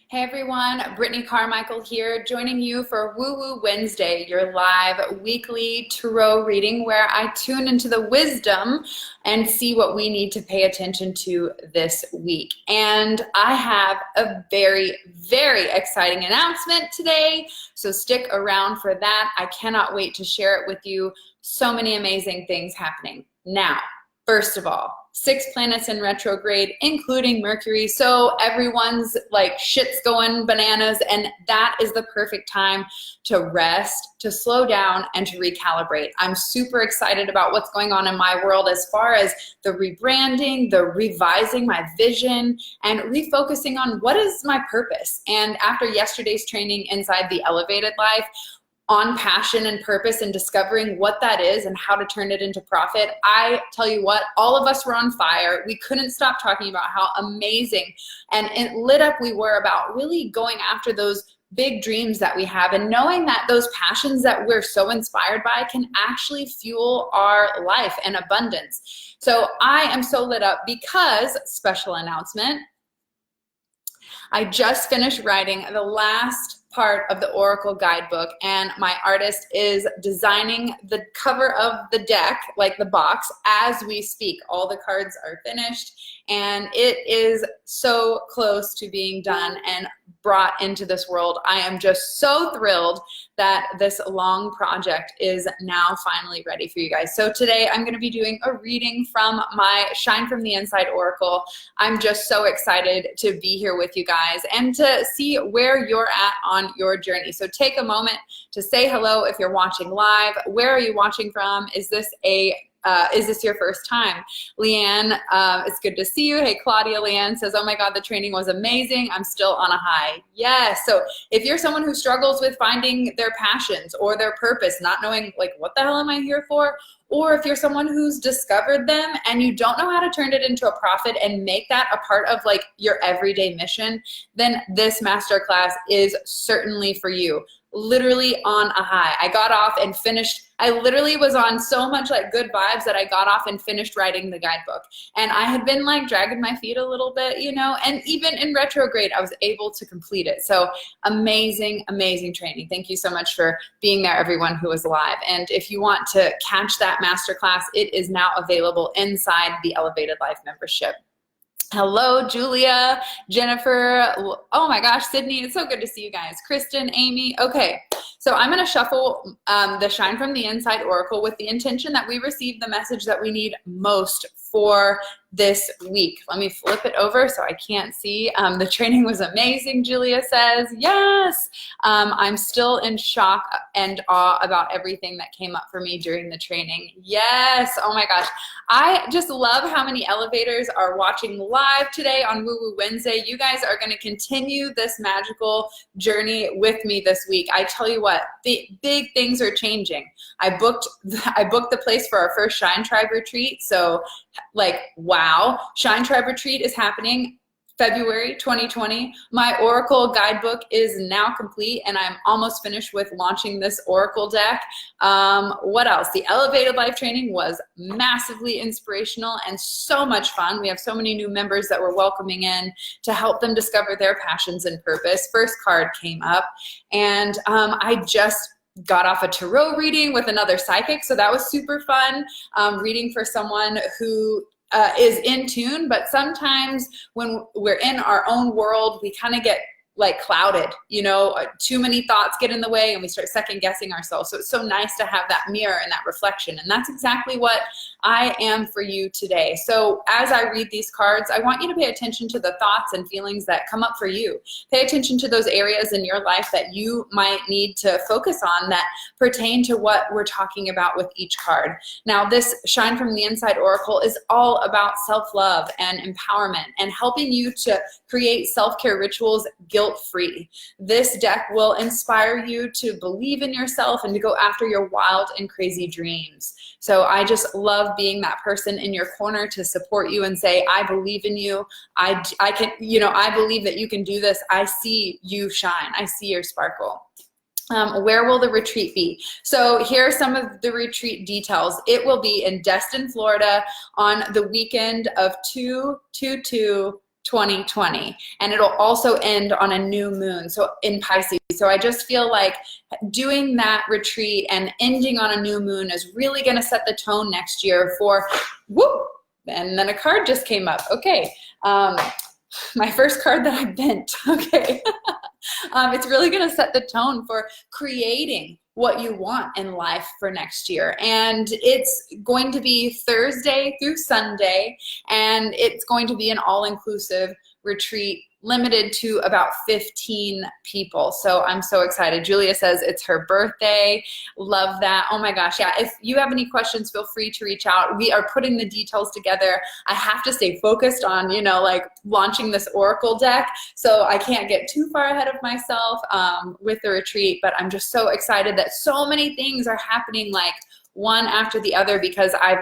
Hey everyone, Brittany Carmichael here, joining you for Woo Woo Wednesday, your live weekly tarot reading where I tune into the wisdom and see what we need to pay attention to this week. And I have a very, very exciting announcement today, so stick around for that. I cannot wait to share it with you. So many amazing things happening. Now, first of all, 6 planets in retrograde, including Mercury. So everyone's like shit's going bananas, and that is the perfect time to rest, to slow down, and to recalibrate. I'm super excited about what's going on in my world as far as the rebranding, the revising my vision, and refocusing on what is my purpose. And after yesterday's training inside the Elevated Life, on passion and purpose and discovering what that is and how to turn it into profit, I tell you what, all of us were on fire. We couldn't stop talking about how amazing and lit up we were about really going after those big dreams that we have, and knowing that those passions that we're so inspired by can actually fuel our life and abundance. So I am so lit up because, special announcement, I just finished writing the last part of the Oracle guidebook, and my artist is designing the cover of the deck, like the box, as we speak. All the cards are finished, and it is so close to being done and brought into this world. I am just so thrilled that this long project is now finally ready for you guys. So today I'm going to be doing a reading from my Shine from the Inside Oracle. I'm just so excited to be here with you guys and to see where you're at on your journey. So take a moment to say hello if you're watching live. Where are you watching from? Is this your first time? Leanne, it's good to see you. Hey, Claudia. Leanne says, oh my God, the training was amazing. I'm still on a high. Yes. So if you're someone who struggles with finding their passions or their purpose, not knowing like, what the hell am I here for? Or if you're someone who's discovered them and you don't know how to turn it into a profit and make that a part of like your everyday mission, then this masterclass is certainly for you. Literally on a high. I got off and finished. I literally was on so much like good vibes that I got off and finished writing the guidebook. And I had been like dragging my feet a little bit, you know, and even in retrograde, I was able to complete it. So amazing, amazing training. Thank you so much for being there, everyone who was live. And if you want to catch that masterclass, it is now available inside the Elevated Life membership. Hello, Julia, Jennifer, oh my gosh, Sydney, it's so good to see you guys. Kristen, Amy, okay. So I'm gonna shuffle the Shine from the Inside Oracle with the intention that we receive the message that we need most for this week. Let me flip it over so I can't see. The training was amazing, Julia says. Yes. I'm still in shock and awe about everything that came up for me during the training. Yes. Oh my gosh. I just love how many elevators are watching live today on Woo Woo Wednesday. You guys are going to continue this magical journey with me this week. I tell you what, the big things are changing. I booked the place for our first Shine Tribe retreat. So like, wow, Shine Tribe retreat is happening February 2020. My Oracle guidebook is now complete, and I'm almost finished with launching this Oracle deck. What else? The Elevated Life training was massively inspirational and so much fun. We have so many new members that we're welcoming in to help them discover their passions and purpose. First card came up, and I just got off a tarot reading with another psychic, so that was super fun. Reading for someone who is in tune, but sometimes when we're in our own world, we kind of get like clouded, you know, too many thoughts get in the way and we start second guessing ourselves. So it's so nice to have that mirror and that reflection. And that's exactly what I am for you today. So as I read these cards, I want you to pay attention to the thoughts and feelings that come up for you. Pay attention to those areas in your life that you might need to focus on that pertain to what we're talking about with each card. Now, this Shine from the Inside Oracle is all about self-love and empowerment and helping you to create self-care rituals guilt-free. This deck will inspire you to believe in yourself and to go after your wild and crazy dreams. So I just love being that person in your corner to support you and say, I believe in you. I can, you know, I believe that you can do this. I see you shine. I see your sparkle. Where will the retreat be? So here are some of the retreat details. It will be in Destin, Florida on the weekend of 2/2/2020. 2020, and it'll also end on a new moon, so in Pisces. So I just feel like doing that retreat and ending on a new moon is really going to set the tone next year for whoop. And then a card just came up. Okay. My first card that I bent. Okay. It's really going to set the tone for creating what you want in life for next year. And it's going to be Thursday through Sunday, and it's going to be an all-inclusive retreat limited to about 15 people. So I'm so excited. Julia says it's her birthday. Love that. Oh my gosh. Yeah. If you have any questions, feel free to reach out. We are putting the details together. I have to stay focused on, like launching this Oracle deck. So I can't get too far ahead of myself with the retreat, but I'm just so excited that so many things are happening like one after the other, because I've,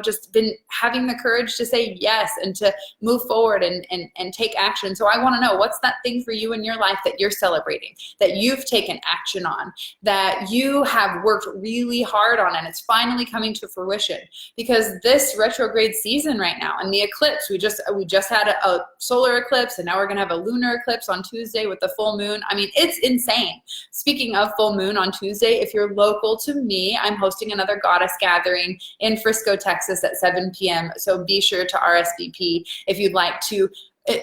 just been having the courage to say yes and to move forward and take action. So I want to know, what's that thing for you in your life that you're celebrating, that you've taken action on, that you have worked really hard on, and it's finally coming to fruition? Because this retrograde season right now, and the eclipse, we just had a solar eclipse, and now we're going to have a lunar eclipse on Tuesday with the full moon. I mean, it's insane. Speaking of full moon on Tuesday, if you're local to me, I'm hosting another Goddess Gathering in Frisco, Texas at 7 p.m. So be sure to RSVP if you'd like to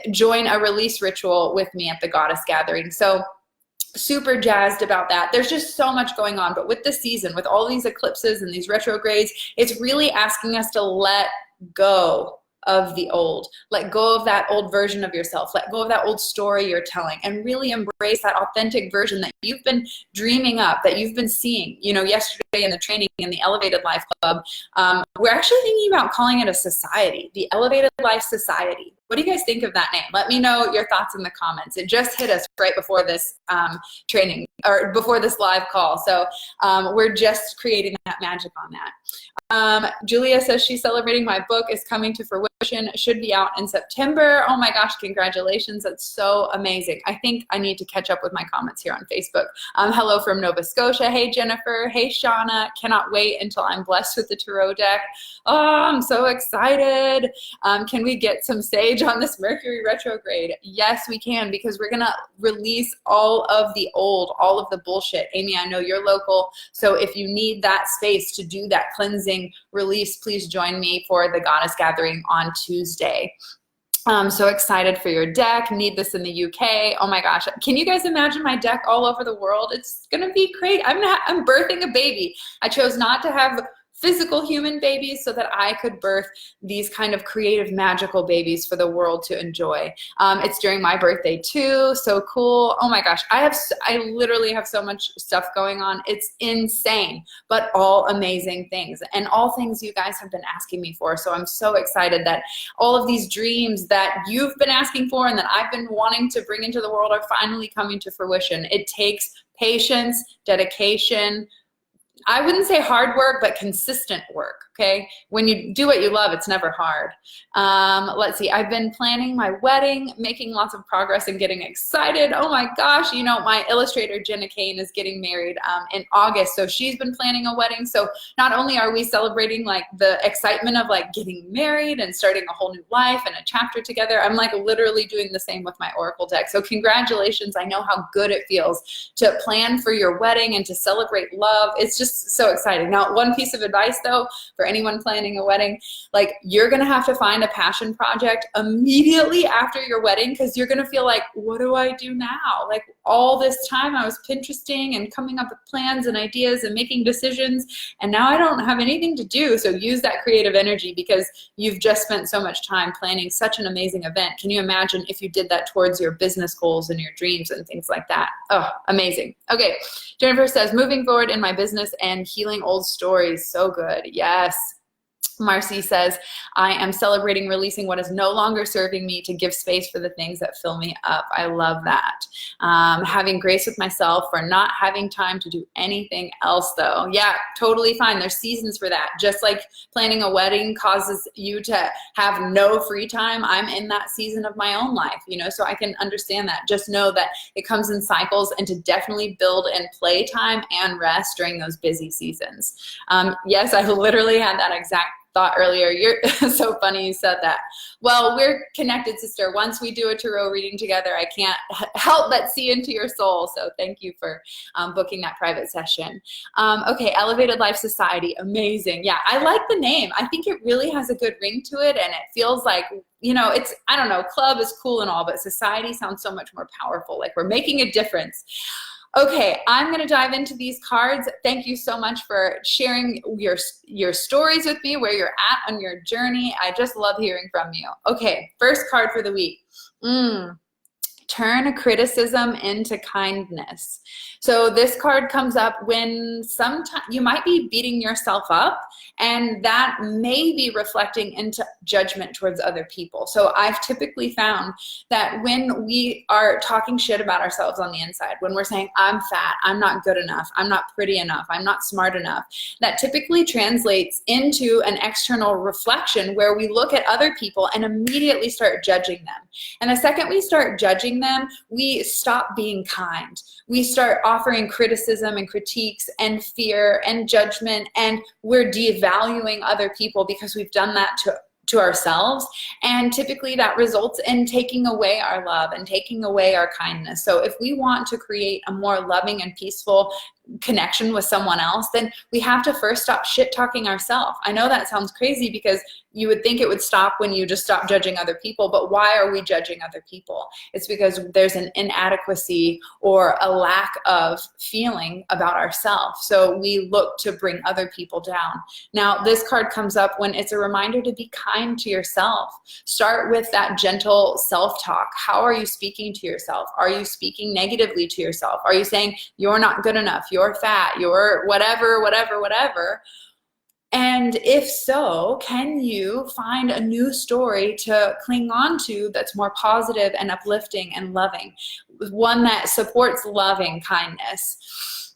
join a release ritual with me at the Goddess Gathering. So super jazzed about that. There's just so much going on. But with this season, with all these eclipses and these retrogrades, it's really asking us to let go of the old. Let go of that old version of yourself. Let go of that old story you're telling, and really embrace that authentic version that you've been dreaming up, that you've been seeing. Yesterday in the training in the Elevated Life Club, we're actually thinking about calling it a society, the Elevated Life Society. What do you guys think of that name? Let me know your thoughts in the comments. It just hit us right before this training, or before this live call. So we're just creating that magic on that. Julia says she's celebrating my book is coming to fruition. It should be out in September. Oh my gosh, congratulations. That's so amazing. I think I need to catch up with my comments here on Facebook. Hello from Nova Scotia. Hey, Jennifer. Hey, Shauna. Cannot wait until I'm blessed with the tarot deck. Oh, I'm so excited. Can we get some sage on this Mercury retrograde? Yes, we can, because we're going to release all of the old, all of the bullshit. Amy, I know you're local, so if you need that space to do that cleansing release, please join me for the Goddess Gathering on Tuesday. I'm so excited for your deck. Need this in the UK. Oh my gosh. Can you guys imagine my deck all over the world? It's going to be great. I'm birthing a baby. I chose not to have physical human babies so that I could birth these kind of creative, magical babies for the world to enjoy. It's during my birthday too. So cool. Oh my gosh. I literally have so much stuff going on. It's insane, but all amazing things, and all things you guys have been asking me for. So I'm so excited that all of these dreams that you've been asking for and that I've been wanting to bring into the world are finally coming to fruition. It takes patience, dedication, I wouldn't say hard work, but consistent work, okay? When you do what you love, it's never hard. Let's see, I've been planning my wedding, making lots of progress and getting excited. Oh my gosh, my illustrator, Jenna Kane, is getting married in August, so she's been planning a wedding. So not only are we celebrating like the excitement of like getting married and starting a whole new life and a chapter together, I'm like literally doing the same with my Oracle deck. So congratulations, I know how good it feels to plan for your wedding and to celebrate love. It's just so exciting. Now, one piece of advice though, for anyone planning a wedding, like you're going to have to find a passion project immediately after your wedding, because you're going to feel like, what do I do now? Like all this time I was Pinteresting and coming up with plans and ideas and making decisions, and now I don't have anything to do. So use that creative energy, because you've just spent so much time planning such an amazing event. Can you imagine if you did that towards your business goals and your dreams and things like that? Oh, amazing. Okay. Jennifer says, moving forward in my business and healing old stories. So good. Yes. Marcy says, I am celebrating releasing what is no longer serving me to give space for the things that fill me up. I love that. Having grace with myself for not having time to do anything else though. Yeah, totally fine. There's seasons for that. Just like planning a wedding causes you to have no free time, I'm in that season of my own life, so I can understand that. Just know that it comes in cycles, and to definitely build in playtime and rest during those busy seasons. Yes, I literally had that exact thought earlier. You're so funny you said that. Well, we're connected, sister. Once we do a tarot reading together, I can't help but see into your soul. So thank you for booking that private session. Okay, Elevated Life Society, amazing. Yeah, I like the name. I think it really has a good ring to it, and it feels like, you know, it's, I don't know, club is cool and all, but society sounds so much more powerful, like we're making a difference. Okay, I'm going to dive into these cards. Thank you so much for sharing your stories with me, where you're at on your journey. I just love hearing from you. Okay, first card for the week. Turn criticism into kindness. So this card comes up when sometimes you might be beating yourself up, and that may be reflecting into judgment towards other people. So I've typically found that when we are talking shit about ourselves on the inside, when we're saying, I'm fat, I'm not good enough, I'm not pretty enough, I'm not smart enough, that typically translates into an external reflection where we look at other people and immediately start judging them. And the second we start judging them, we stop being kind. We start offering criticism and critiques and fear and judgment, and we're devaluing other people because we've done that to ourselves. And typically that results in taking away our love and taking away our kindness. So if we want to create a more loving and peaceful connection with someone else, then we have to first stop shit talking ourselves. I know that sounds crazy because you would think it would stop when you just stop judging other people, but why are we judging other people? It's because there's an inadequacy or a lack of feeling about ourselves. So we look to bring other people down. Now, this card comes up when it's a reminder to be kind to yourself. Start with that gentle self-talk. How are you speaking to yourself? Are you speaking negatively to yourself? Are you saying you're not good enough, you're fat, you're whatever, whatever, whatever? And if so, can you find a new story to cling on to that's more positive and uplifting and loving? One that supports loving kindness.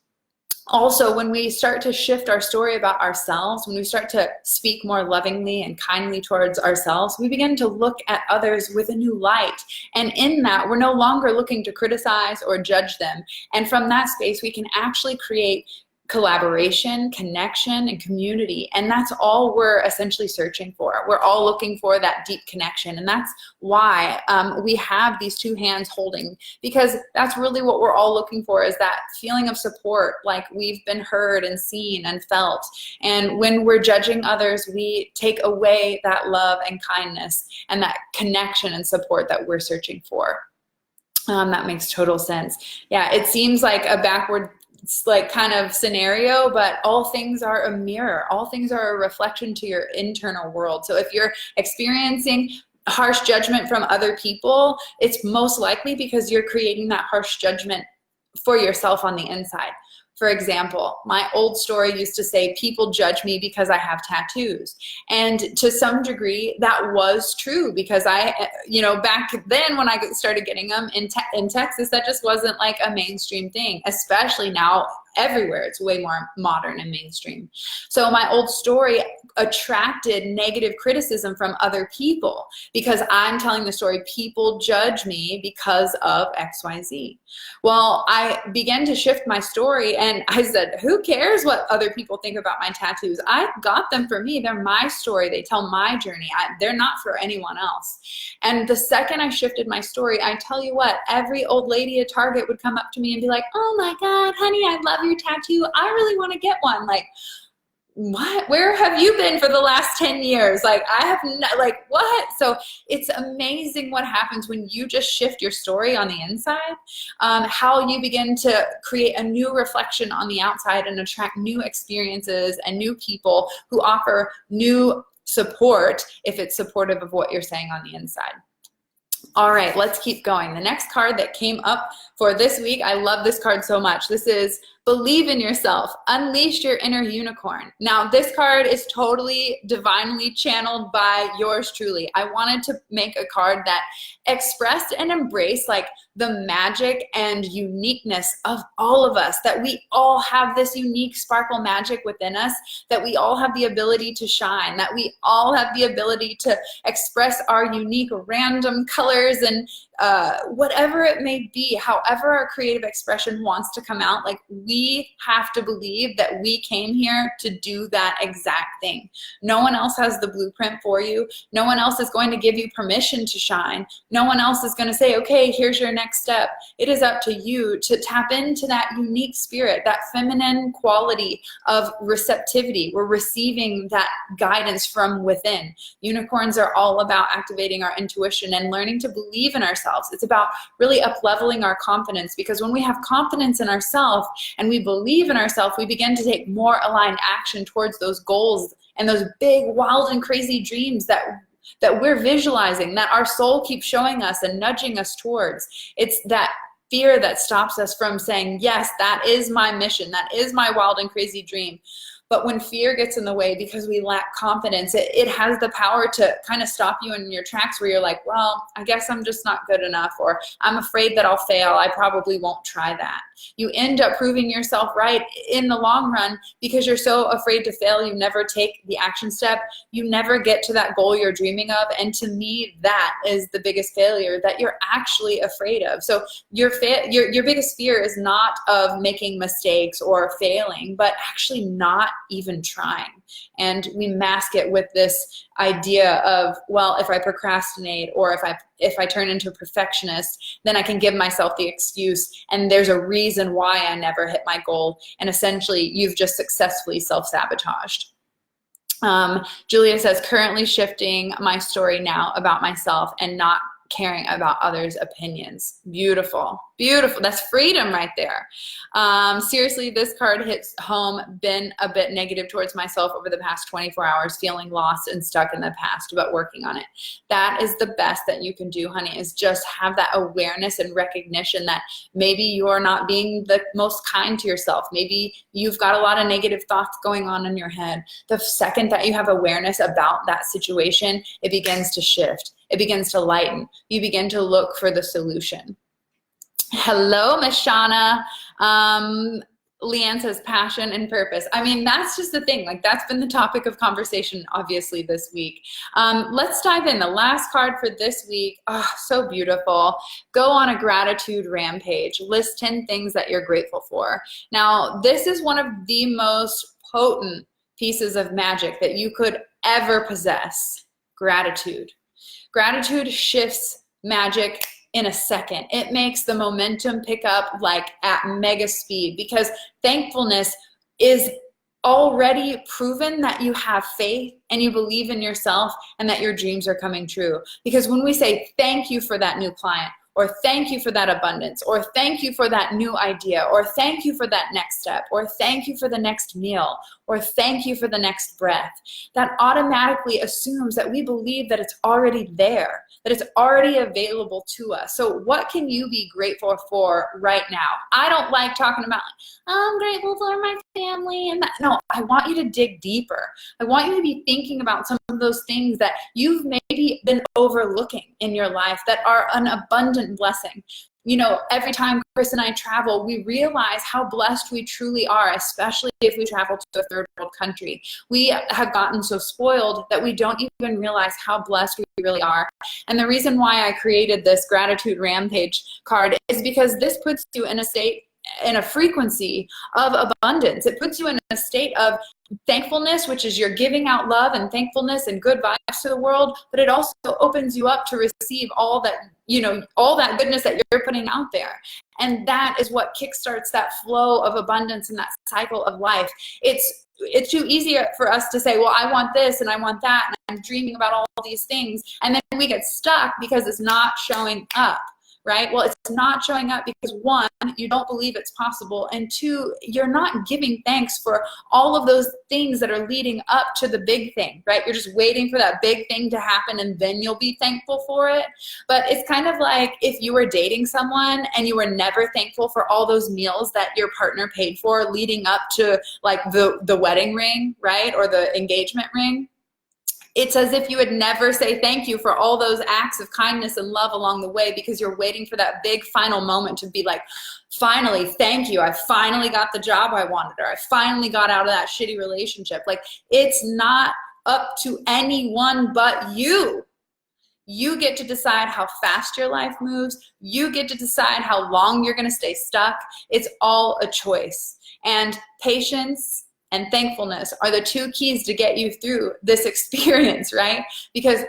Also, when we start to shift our story about ourselves, when we start to speak more lovingly and kindly towards ourselves, we begin to look at others with a new light. And in that, we're no longer looking to criticize or judge them. And from that space, we can actually create collaboration, connection, and community. And that's all we're essentially searching for. We're all looking for that deep connection. And that's why we have these two hands holding, because that's really what we're all looking for, is that feeling of support, like we've been heard and seen and felt. And when we're judging others, we take away that love and kindness and that connection and support that we're searching for. That makes total sense. Yeah, it seems like a backward kind of scenario, but all things are a mirror. All things are a reflection to your internal world. So if you're experiencing harsh judgment from other people, it's most likely because you're creating that harsh judgment for yourself on the inside. For example, my old story used to say, people judge me because I have tattoos. And to some degree, that was true, because back then when I started getting them in Texas, that just wasn't like a mainstream thing, especially now everywhere. It's way more modern and mainstream. So my old story attracted negative criticism from other people because I'm telling the story, people judge me because of XYZ. Well, I began to shift my story and I said, who cares what other people think about my tattoos? I got them for me. They're my story. They tell my journey. They're not for anyone else. And the second I shifted my story, I tell you what, every old lady at Target would come up to me and be like, oh my God, honey, I love your tattoo. I really want to get one. Like, what? Where have you been for the last 10 years? Like, I have not, like, what? So it's amazing what happens when you just shift your story on the inside, how you begin to create a new reflection on the outside and attract new experiences and new people who offer new support if it's supportive of what you're saying on the inside. All right, let's keep going. The next card that came up for this week, I love this card so much. This is Believe in Yourself, Unleash Your Inner Unicorn. Now, this card is totally divinely channeled by yours truly. I wanted to make a card that expressed and embraced like the magic and uniqueness of all of us, that we all have this unique sparkle magic within us, that we all have the ability to shine, that we all have the ability to express our unique random colors and whatever it may be, however our creative expression wants to come out, like we have to believe that we came here to do that exact thing. No one else has the blueprint for you. No one else is going to give you permission to shine. No one else is going to say, okay, here's your next step. It is up to you to tap into that unique spirit, that feminine quality of receptivity. We're receiving that guidance from within. Unicorns are all about activating our intuition and learning to believe in ourselves. It's about really up-leveling our confidence, because when we have confidence in ourselves and we believe in ourselves, we begin to take more aligned action towards those goals and those big, wild, and crazy dreams that we're visualizing, that our soul keeps showing us and nudging us towards. It's that fear that stops us from saying, yes, that is my mission. That is my wild and crazy dream. But when fear gets in the way because we lack confidence, it has the power to kind of stop you in your tracks, where you're like, well, I guess I'm just not good enough, or I'm afraid that I'll fail. I probably won't try that. You end up proving yourself right in the long run because you're so afraid to fail. You never take the action step. You never get to that goal you're dreaming of. And to me, that is the biggest failure that you're actually afraid of. So your biggest fear is not of making mistakes or failing, but actually not even trying. And we mask it with this idea of, well, if I procrastinate, or if I turn into a perfectionist, then I can give myself the excuse, and there's a reason why I never hit my goal. And essentially, you've just successfully self-sabotaged. Julia says, currently shifting my story now about myself and not caring about others' opinions. Beautiful, beautiful. That's freedom right there. Seriously, this card hits home. Been a bit negative towards myself over the past 24 hours, feeling lost and stuck in the past, but working on it. That is the best that you can do, honey, is just have that awareness and recognition that maybe you're not being the most kind to yourself. Maybe you've got a lot of negative thoughts going on in your head. The second that you have awareness about that situation, it begins to shift. It begins to lighten. You begin to look for the solution. Hello, Miss Shauna. Leanne says passion and purpose. I mean, that's just the thing. Like, that's been the topic of conversation, obviously, this week. Let's dive in. The last card for this week. Oh, so beautiful. Go on a gratitude rampage. List 10 things that you're grateful for. Now, this is one of the most potent pieces of magic that you could ever possess. Gratitude. Gratitude shifts magic in a second. It makes the momentum pick up like at mega speed, because thankfulness is already proven that you have faith and you believe in yourself and that your dreams are coming true. Because when we say thank you for that new client, or thank you for that abundance, or thank you for that new idea, or thank you for that next step, or thank you for the next meal, or thank you for the next breath, that automatically assumes that we believe that it's already there, that it's already available to us. So what can you be grateful for right now? I don't like talking about, I'm grateful for my family and that. No, I want you to dig deeper. I want you to be thinking about some of those things that you've maybe been overlooking in your life that are an abundant blessing. You know, every time Chris and I travel, we realize how blessed we truly are, especially if we travel to a third world country. We have gotten so spoiled that we don't even realize how blessed we really are. And the reason why I created this Gratitude Rampage card is because this puts you in a state, in a frequency of abundance. It puts you in a state of thankfulness, which is you're giving out love and thankfulness and good vibes to the world, but it also opens you up to receive all that, you know, all that goodness that you're putting out there. And that is what kickstarts that flow of abundance and that cycle of life. It's too easy for us to say, well, I want this and I want that, and I'm dreaming about all these things, and then we get stuck because it's not showing up. Right? Well, it's not showing up because, one, you don't believe it's possible, and two, you're not giving thanks for all of those things that are leading up to the big thing, right? You're just waiting for that big thing to happen and then you'll be thankful for it. But it's kind of like if you were dating someone and you were never thankful for all those meals that your partner paid for leading up to like the wedding ring, right? Or the engagement ring. It's as if you would never say thank you for all those acts of kindness and love along the way, because you're waiting for that big final moment to be like, finally, thank you. I finally got the job I wanted, or I finally got out of that shitty relationship. Like, it's not up to anyone but you. You get to decide how fast your life moves. You get to decide how long you're going to stay stuck. It's all a choice. And patience and thankfulness are the two keys to get you through this experience, right? Because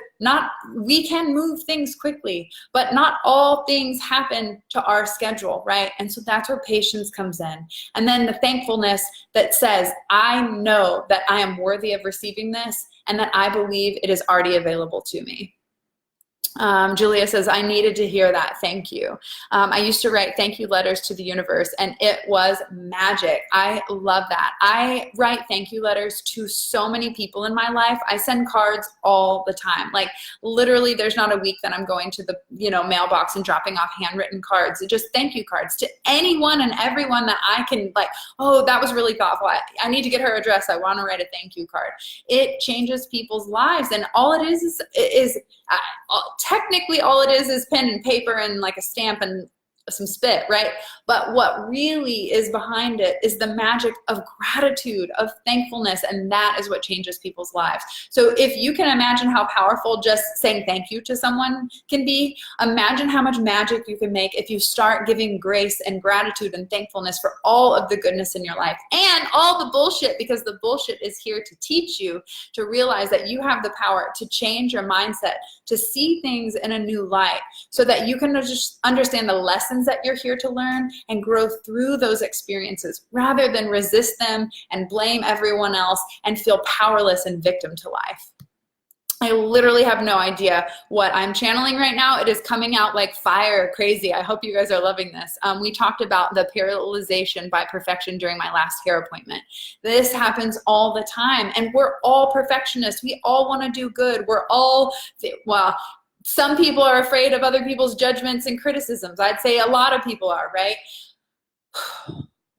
we can move things quickly, but not all things happen to our schedule, right? And so that's where patience comes in. And then the thankfulness that says, I know that I am worthy of receiving this and that I believe it is already available to me. Julia says, I needed to hear that. Thank you. I used to write thank you letters to the universe, and it was magic. I love that. I write thank you letters to so many people in my life. I send cards all the time. Like literally there's not a week that I'm going to the mailbox and dropping off handwritten cards. Just thank you cards to anyone and everyone that I can, like, oh, that was really thoughtful. I need to get her address. I want to write a thank you card. It changes people's lives, and all it is technically all it is pen and paper and like a stamp and some spit, right? But what really is behind it is the magic of gratitude, of thankfulness, and that is what changes people's lives. So if you can imagine how powerful just saying thank you to someone can be, imagine how much magic you can make if you start giving grace and gratitude and thankfulness for all of the goodness in your life and all the bullshit, because the bullshit is here to teach you to realize that you have the power to change your mindset, to see things in a new light, so that you can just understand the lessons that you're here to learn and grow through those experiences rather than resist them and blame everyone else and feel powerless and victim to life. I literally have no idea what I'm channeling right now. It is coming out like fire, crazy. I hope you guys are loving this. We talked about the paralyzation by perfection during my last hair appointment. This happens all the time, and we're all perfectionists. We all want to do good. We're all, well, some people are afraid of other people's judgments and criticisms. I'd say a lot of people are, right?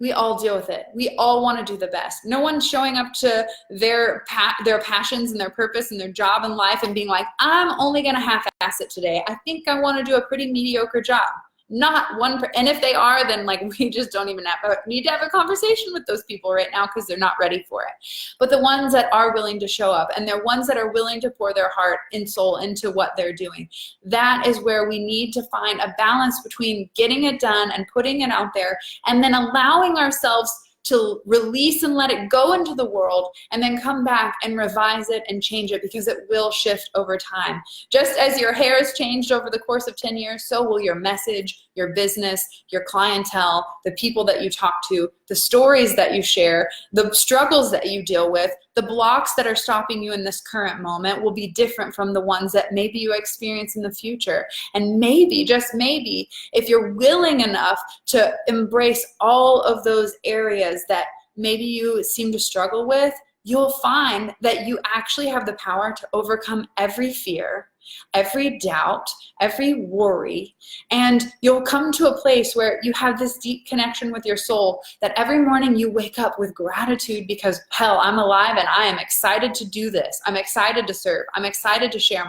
We all deal with it. We all want to do the best. No one's showing up to their passions and their purpose and their job in life and being like, I'm only going to half-ass it today. I think I want to do a pretty mediocre job. Not one, and if they are, then like we just don't even need to have a conversation with those people right now because they're not ready for it. But the ones that are willing to show up, and they're ones that are willing to pour their heart and soul into what they're doing, that is where we need to find a balance between getting it done and putting it out there, and then allowing ourselves to release and let it go into the world, and then come back and revise it and change it, because it will shift over time. Just as your hair has changed over the course of 10 years, so will your message, your business, your clientele, the people that you talk to, the stories that you share, the struggles that you deal with, the blocks that are stopping you in this current moment will be different from the ones that maybe you experience in the future. And maybe, just maybe, if you're willing enough to embrace all of those areas that maybe you seem to struggle with, you'll find that you actually have the power to overcome every fear, every doubt, every worry, and you'll come to a place where you have this deep connection with your soul, that every morning you wake up with gratitude because, hell, I'm alive and I am excited to do this. I'm excited to serve. I'm excited to share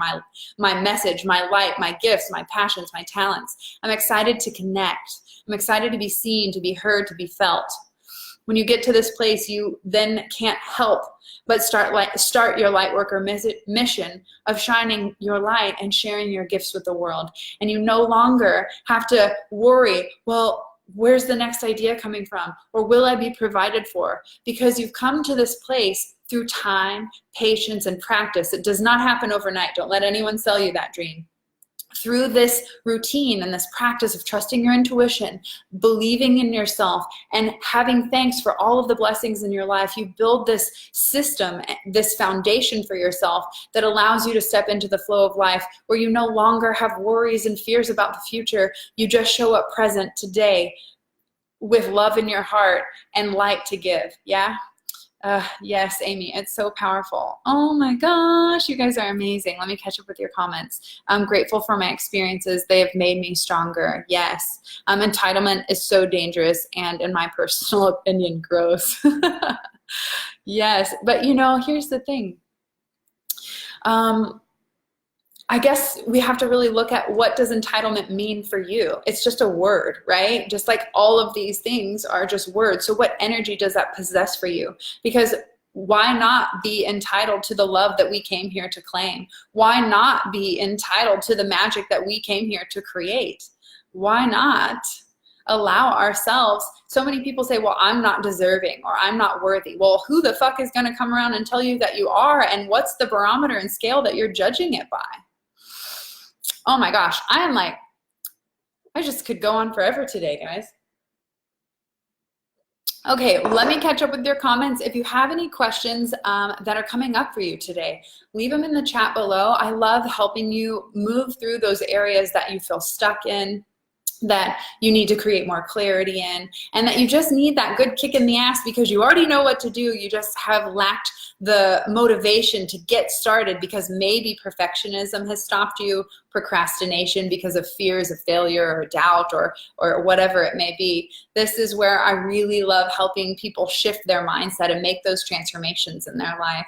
my message, my light, my gifts, my passions, my talents. I'm excited to connect. I'm excited to be seen, to be heard, to be felt. When you get to this place, you then can't help but start your light worker mission of shining your light and sharing your gifts with the world. And you no longer have to worry, well, where's the next idea coming from? Or will I be provided for? Because you've come to this place through time, patience, and practice. It does not happen overnight. Don't let anyone sell you that dream. Through this routine and this practice of trusting your intuition, believing in yourself, and having thanks for all of the blessings in your life, you build this system, this foundation for yourself that allows you to step into the flow of life where you no longer have worries and fears about the future. You just show up present today with love in your heart and light to give. Yeah? Yes, Amy, it's so powerful. Oh my gosh, you guys are amazing. Let me catch up with your comments. I'm grateful for my experiences. They have made me stronger. Yes. Entitlement is so dangerous and, in my personal opinion, gross. Yes, but here's the thing. I guess we have to really look at, what does entitlement mean for you? It's just a word, right? Just like all of these things are just words. So what energy does that possess for you? Because Why not be entitled to the love that we came here to claim? Why not be entitled to the magic that we came here to create? Why not allow ourselves? So many people say, well, I'm not deserving, or I'm not worthy. Well, who the fuck is going to come around and tell you that you are? And what's the barometer and scale that you're judging it by? Oh my gosh, I just could go on forever today, guys. Okay, let me catch up with your comments. If you have any questions that are coming up for you today, leave them in the chat below. I love helping you move through those areas that you feel stuck in, that you need to create more clarity in, and that you just need that good kick in the ass because you already know what to do. You just have lacked the motivation to get started because maybe perfectionism has stopped you, procrastination because of fears of failure or doubt or whatever it may be. This is where I really love helping people shift their mindset and make those transformations in their life.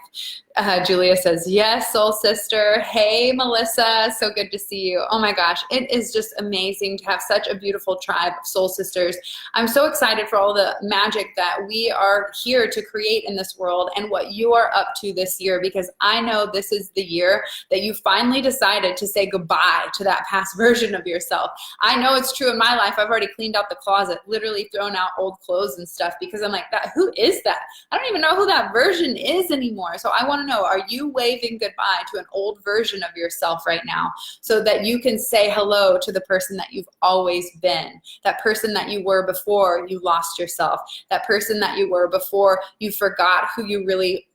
Julia says, yes, soul sister. Hey, Melissa, so good to see you. Oh my gosh, it is just amazing to have such a beautiful tribe of soul sisters. I'm so excited for all the magic that we are here to create in this world and what you are up to this year, because I know this is the year that you finally decided to say goodbye to that past version of yourself. I know it's true in my life. I've already cleaned out the closet, literally thrown out old clothes and stuff because I'm like, who is that? I don't even know who that version is anymore. So I want to know, are you waving goodbye to an old version of yourself right now so that you can say hello to the person that you've always been, that person that you were before you lost yourself, that person that you were before you forgot who you really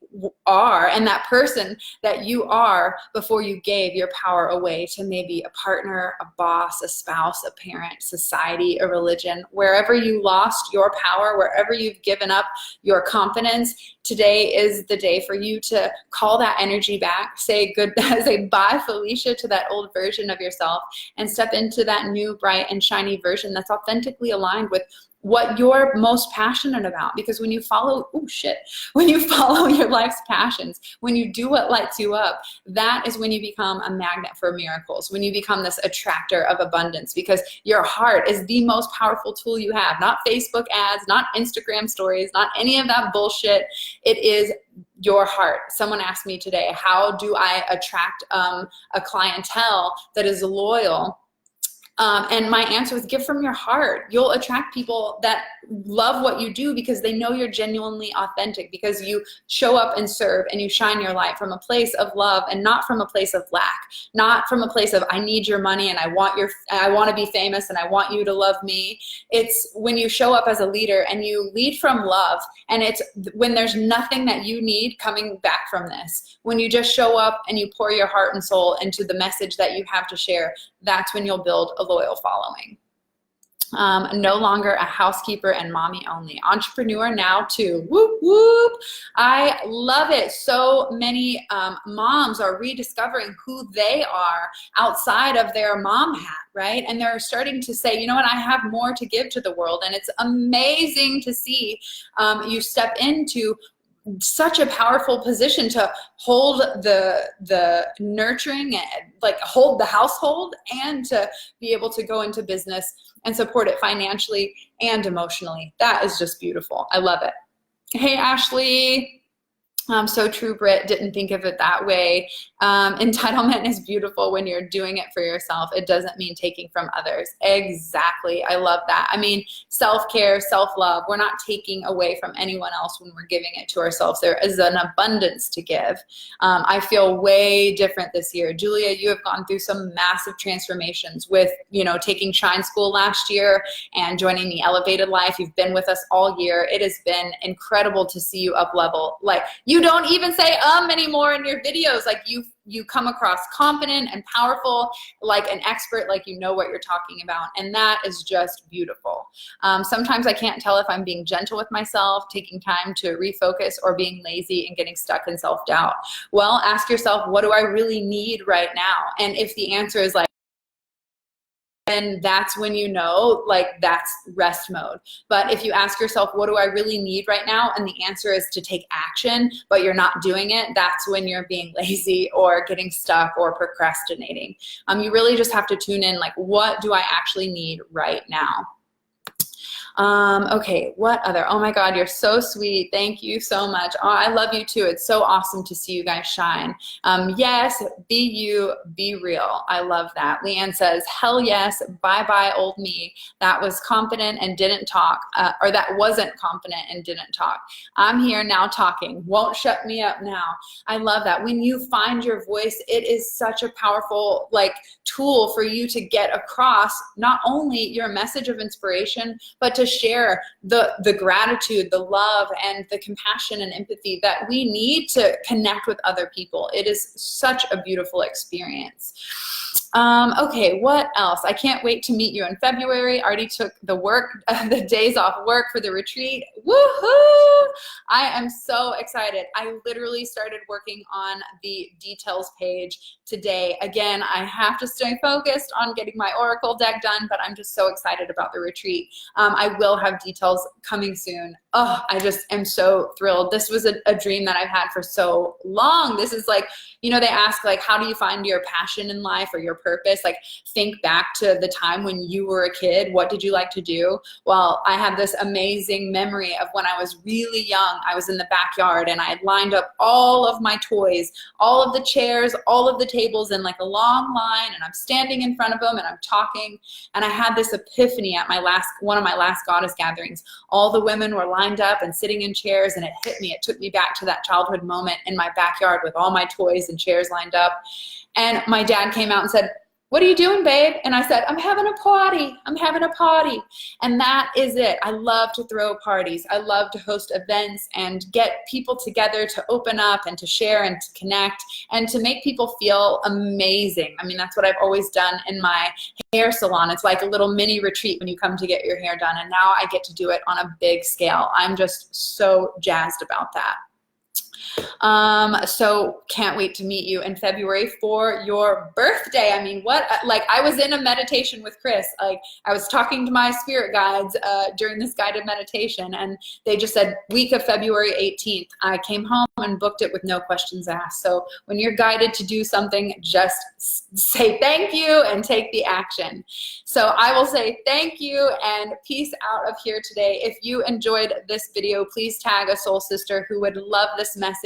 are, and that person that you are before you gave your power away to maybe a partner, a boss, a spouse, a parent, society, a religion. Wherever you lost your power, wherever you've given up your confidence, today is the day for you to call that energy back, say bye, Felicia, to that old version of yourself, and step into that new, bright, and shiny version that's authentically aligned with what you're most passionate about. Because when you follow, when you follow your life's passions, when you do what lights you up, that is when you become a magnet for miracles, when you become this attractor of abundance, because your heart is the most powerful tool you have. Not Facebook ads, not Instagram stories, not any of that bullshit. It is your heart. Someone asked me today, how do I attract a clientele that is loyal? And my answer was, give from your heart. You'll attract people that love what you do because they know you're genuinely authentic, because you show up and serve and you shine your light from a place of love and not from a place of lack, not from a place of I need your money and I want to be famous and I want you to love me. It's when you show up as a leader and you lead from love, and it's when there's nothing that you need coming back from this. When you just show up and you pour your heart and soul into the message that you have to share, that's when you'll build a loyal following. No longer a housekeeper and mommy only. Entrepreneur now too. Whoop, whoop. I love it. So many moms are rediscovering who they are outside of their mom hat, right? And they're starting to say, you know what, I have more to give to the world. And it's amazing to see you step into such a powerful position to hold the nurturing, like hold the household, and to be able to go into business and support it financially and emotionally. That is just beautiful. I love it. Hey, Ashley. So true, Britt. Didn't think of it that way. Entitlement is beautiful when you're doing it for yourself. It doesn't mean taking from others. Exactly. I love that. I mean, self-care, self-love, we're not taking away from anyone else when we're giving it to ourselves. There is an abundance to give. I feel way different this year. Julia, you have gone through some massive transformations with, taking Shine School last year and joining the Elevated Life. You've been with us all year. It has been incredible to see you up level. Like, you don't even say anymore in your videos. Like you come across confident and powerful, like an expert, like you know what you're talking about. And that is just beautiful. Sometimes I can't tell if I'm being gentle with myself, taking time to refocus, or being lazy and getting stuck in self-doubt. Well, ask yourself, what do I really need right now? And if the answer is like, and that's when you know, like, that's rest mode. But if you ask yourself, what do I really need right now? And the answer is to take action, but you're not doing it, that's when you're being lazy or getting stuck or procrastinating. You really just have to tune in, like, what do I actually need right now? Okay, what other? Oh my God, you're so sweet. Thank you so much. Oh, I love you too. It's so awesome to see you guys shine. Yes, be you, be real. I love that. Leanne says, hell yes, bye-bye old me. That was confident and didn't talk, or that wasn't confident and didn't talk. I'm here now talking. Won't shut me up now. I love that. When you find your voice, it is such a powerful tool for you to get across not only your message of inspiration, but to share the gratitude, the love, and the compassion and empathy that we need to connect with other people. It is such a beautiful experience. Okay, what else? I can't wait to meet you in February. Already took the days off work for the retreat. Woohoo! I am so excited. I literally started working on the details page today. Again, I have to stay focused on getting my Oracle deck done, but I'm just so excited about the retreat. I will have details coming soon. Oh, I just am so thrilled. This was a dream that I've had for so long. This is they ask how do you find your passion in life or your purpose? Think back to the time when you were a kid. What did you like to do? Well, I have this amazing memory of when I was really young. I was in the backyard and I had lined up all of my toys, all of the chairs, all of the tables in a long line, and I'm standing in front of them and I'm talking, and I had this epiphany at one of my last goddess gatherings. All the women were lined up and sitting in chairs, and it hit me. It took me back to that childhood moment in my backyard with all my toys and chairs lined up. And my dad came out and said, "What are you doing, babe?" And I said, "I'm having a party. I'm having a party." And that is it. I love to throw parties. I love to host events and get people together to open up and to share and to connect and to make people feel amazing. I mean, that's what I've always done in my hair salon. It's like a little mini retreat when you come to get your hair done. And now I get to do it on a big scale. I'm just so jazzed about that. So can't wait to meet you in February for your birthday. I mean, I was in a meditation with Chris. I was talking to my spirit guides during this guided meditation, and they just said week of February 18th. I came home and booked it with no questions asked. So when you're guided to do something, just say thank you and take the action. So I will say thank you and peace out of here today. If you enjoyed this video, please tag a soul sister who would love this message,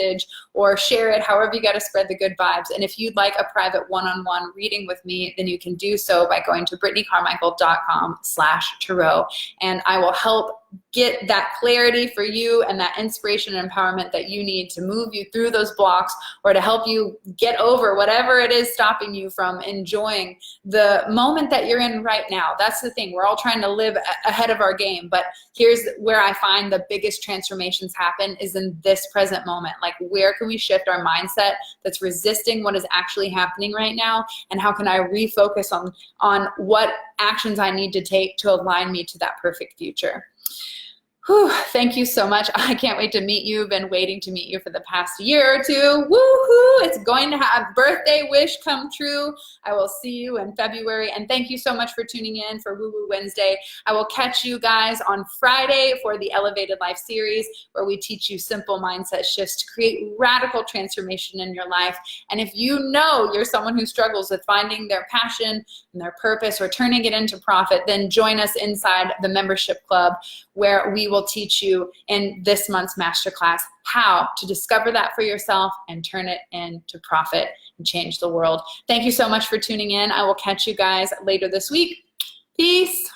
or share it, however you got to spread the good vibes. And if you'd like a private one-on-one reading with me, then you can do so by going to brittanycarmichael.com/tarot, and I will help get that clarity for you and that inspiration and empowerment that you need to move you through those blocks, or to help you get over whatever it is stopping you from enjoying the moment that you're in right now. That's the thing. We're all trying to live ahead of our game, but here's where I find the biggest transformations happen is in this present moment. Where can we shift our mindset that's resisting what is actually happening right now, and how can I refocus on what actions I need to take to align me to that perfect future? Whew, thank you so much. I can't wait to meet you. Been waiting to meet you for the past year or two. Woohoo! It's going to have birthday wish come true. I will see you in February, and thank you so much for tuning in for Woo Woo Wednesday. I will catch you guys on Friday for the Elevated Life series, where we teach you simple mindset shifts to create radical transformation in your life. And if you know you're someone who struggles with finding their passion and their purpose or turning it into profit, then join us inside the membership club, where we will teach you in this month's masterclass how to discover that for yourself and turn it into profit and change the world. Thank you so much for tuning in. I will catch you guys later this week. Peace.